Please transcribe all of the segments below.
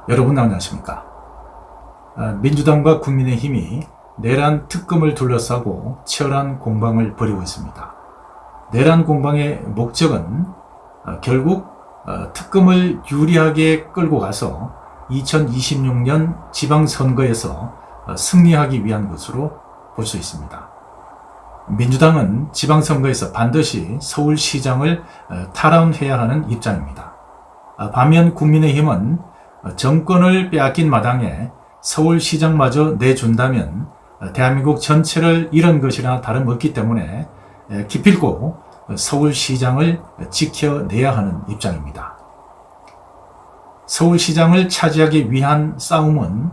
여러분 안녕하십니까? 민주당과 국민의힘이 내란 특검을 둘러싸고 치열한 공방을 벌이고 있습니다. 내란 공방의 목적은 결국 특검을 유리하게 끌고 가서 2026년 지방선거에서 승리하기 위한 것으로 볼 수 있습니다. 민주당은 지방선거에서 반드시 서울시장을 탈환해야 하는 입장입니다. 반면 국민의힘은 정권을 빼앗긴 마당에 서울시장마저 내준다면 대한민국 전체를 잃은 것이나 다름없기 때문에 기필코 서울시장을 지켜내야 하는 입장입니다. 서울시장을 차지하기 위한 싸움은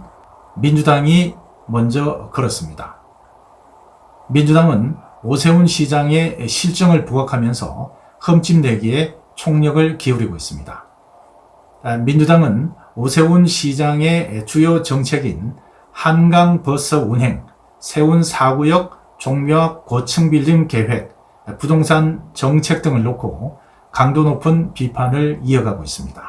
민주당이 먼저 걸었습니다. 민주당은 오세훈 시장의 실정을 부각하면서 흠집내기에 총력을 기울이고 있습니다. 민주당은 오세훈 시장의 주요 정책인 한강버스 운행, 세운 4구역 종묘 고층 빌딩 계획, 부동산 정책 등을 놓고 강도 높은 비판을 이어가고 있습니다.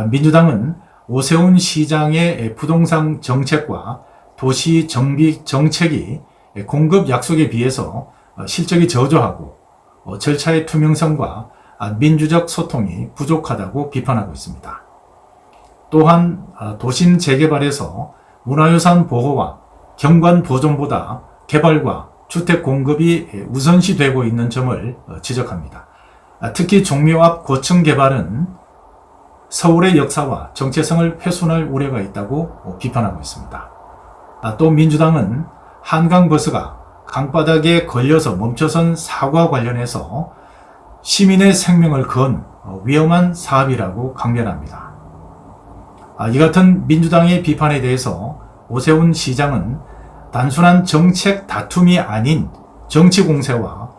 민주당은 오세훈 시장의 부동산 정책과 도시 정비 정책이 공급 약속에 비해서 실적이 저조하고 절차의 투명성과 민주적 소통이 부족하다고 비판하고 있습니다. 또한 도심 재개발에서 문화유산 보호와 경관 보존보다 개발과 주택 공급이 우선시되고 있는 점을 지적합니다. 특히 종묘 앞 고층 개발은 서울의 역사와 정체성을 훼손할 우려가 있다고 비판하고 있습니다. 또 민주당은 한강버스가 강바닥에 걸려서 멈춰선 사고와 관련해서 시민의 생명을 건 위험한 사업이라고 강변합니다. 이 같은 민주당의 비판에 대해서 오세훈 시장은 단순한 정책 다툼이 아닌 정치 공세와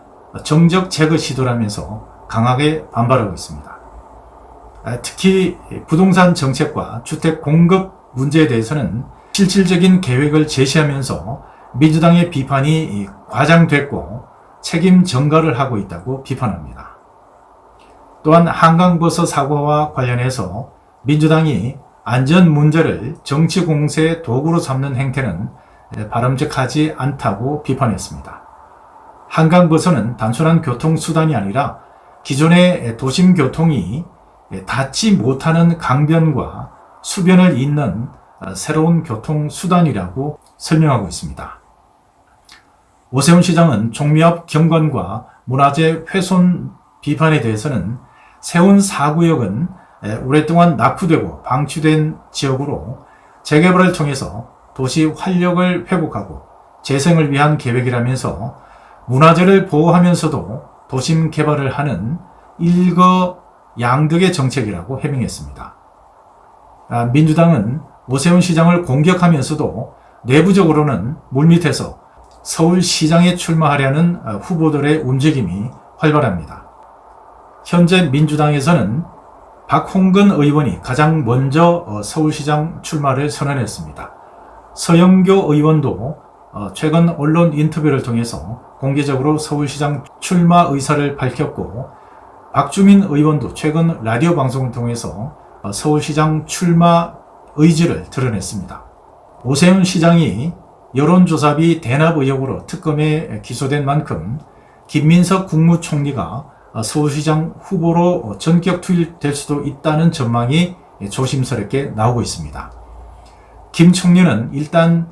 정적 제거 시도라면서 강하게 반발하고 있습니다. 특히 부동산 정책과 주택 공급 문제에 대해서는 실질적인 계획을 제시하면서 민주당의 비판이 과장됐고 책임 전가를 하고 있다고 비판합니다. 또한 한강버스 사고와 관련해서 민주당이 안전 문제를 정치 공세의 도구로 삼는 행태는 바람직하지 않다고 비판했습니다. 한강버스는 단순한 교통수단이 아니라 기존의 도심 교통이 닿지 못하는 강변과 수변을 잇는 새로운 교통수단이라고 설명하고 있습니다. 오세훈 시장은 종묘 앞 경관과 문화재 훼손 비판에 대해서는 세운 4구역은 오랫동안 낙후되고 방치된 지역으로 재개발을 통해서 도시 활력을 회복하고 재생을 위한 계획이라면서 문화재를 보호하면서도 도심 개발을 하는 일거양득의 정책이라고 해명했습니다. 민주당은 오세훈 시장을 공격하면서도 내부적으로는 물밑에서 서울시장에 출마하려는 후보들의 움직임이 활발합니다. 현재 민주당에서는 박홍근 의원이 가장 먼저 서울시장 출마를 선언했습니다. 서영교 의원도 최근 언론 인터뷰를 통해서 공개적으로 서울시장 출마 의사를 밝혔고, 박주민 의원도 최근 라디오 방송을 통해서 서울시장 출마 의지를 드러냈습니다. 오세훈 시장이 여론조사비 대납 의혹으로 특검에 기소된 만큼 김민석 국무총리가 서울시장 후보로 전격 투입될 수도 있다는 전망이 조심스럽게 나오고 있습니다. 김 총리는 일단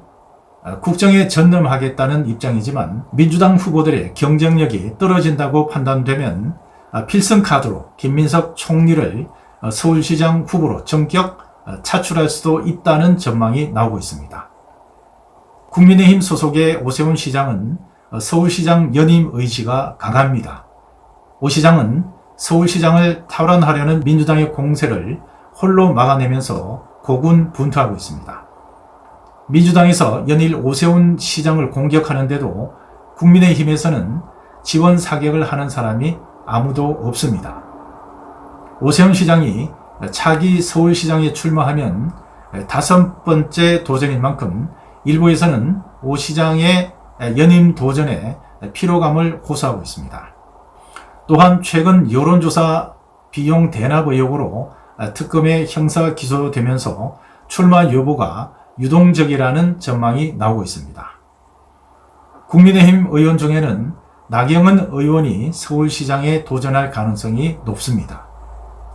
국정에 전념하겠다는 입장이지만 민주당 후보들의 경쟁력이 떨어진다고 판단되면 필승카드로 김민석 총리를 서울시장 후보로 전격 차출할 수도 있다는 전망이 나오고 있습니다. 국민의힘 소속의 오세훈 시장은 서울시장 연임 의지가 강합니다. 오 시장은 서울시장을 탈환하려는 민주당의 공세를 홀로 막아내면서 고군분투하고 있습니다. 민주당에서 연일 오세훈 시장을 공격하는데도 국민의힘에서는 지원 사격을 하는 사람이 아무도 없습니다. 오세훈 시장이 차기 서울시장에 출마하면 5번째 도전인 만큼 일부에서는 오 시장의 연임 도전에 피로감을 호소하고 있습니다. 또한 최근 여론조사 비용 대납 의혹으로 특검에 형사 기소되면서 출마 여부가 유동적이라는 전망이 나오고 있습니다. 국민의힘 의원 중에는 나경원 의원이 서울시장에 도전할 가능성이 높습니다.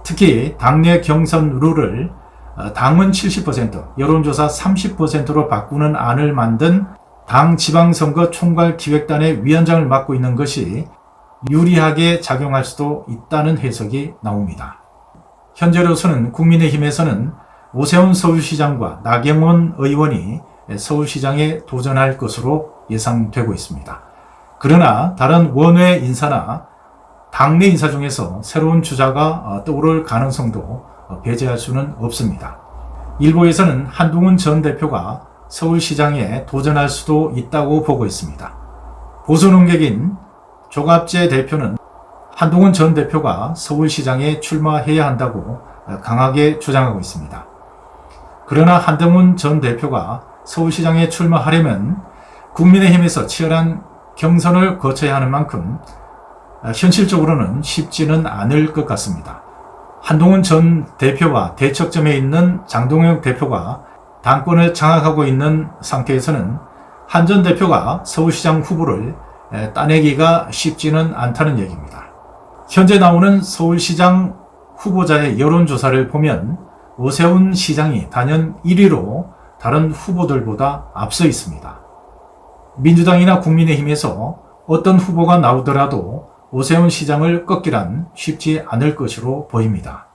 특히 당내 경선 룰을 당원 70%, 여론조사 30%로 바꾸는 안을 만든 당 지방선거 총괄기획단의 위원장을 맡고 있는 것이 유리하게 작용할 수도 있다는 해석이 나옵니다. 현재로서는 국민의힘에서는 오세훈 서울시장과 나경원 의원이 서울시장에 도전할 것으로 예상되고 있습니다. 그러나 다른 원외 인사나 당내 인사 중에서 새로운 주자가 떠오를 가능성도 배제할 수는 없습니다. 일부에서는 한동훈 전 대표가 서울시장에 도전할 수도 있다고 보고 있습니다. 보수 논객인 조갑재 대표는 한동훈 전 대표가 서울시장에 출마해야 한다고 강하게 주장하고 있습니다. 그러나 한동훈 전 대표가 서울시장에 출마하려면 국민의힘에서 치열한 경선을 거쳐야 하는 만큼 현실적으로는 쉽지는 않을 것 같습니다. 한동훈 전 대표와 대척점에 있는 장동혁 대표가 당권을 장악하고 있는 상태에서는 한 전 대표가 서울시장 후보를 따내기가 쉽지는 않다는 얘기입니다. 현재 나오는 서울시장 후보자의 여론조사를 보면 오세훈 시장이 단연 1위로 다른 후보들보다 앞서 있습니다. 민주당이나 국민의힘에서 어떤 후보가 나오더라도 오세훈 시장을 꺾기란 쉽지 않을 것으로 보입니다.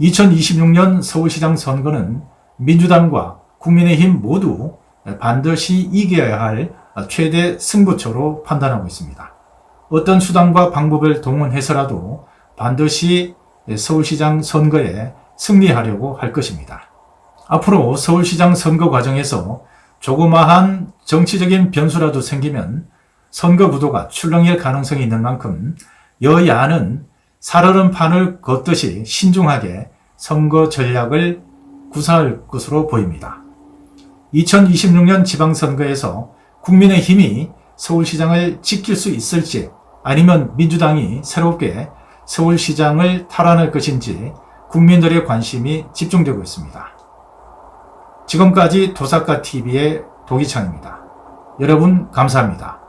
2026년 서울시장 선거는 민주당과 국민의힘 모두 반드시 이겨야 할 최대 승부처로 판단하고 있습니다. 어떤 수단과 방법을 동원해서라도 반드시 서울시장 선거에 승리하려고 할 것입니다. 앞으로 서울시장 선거 과정에서 조그마한 정치적인 변수라도 생기면 선거 구도가 출렁일 가능성이 있는 만큼 여야는 살얼음 판을 걷듯이 신중하게 선거 전략을 구사할 것으로 보입니다. 2026년 지방선거에서 국민의힘이 서울시장을 지킬 수 있을지 아니면 민주당이 새롭게 서울시장을 탈환할 것인지 국민들의 관심이 집중되고 있습니다. 지금까지 도사카TV의 도기창입니다. 여러분 감사합니다.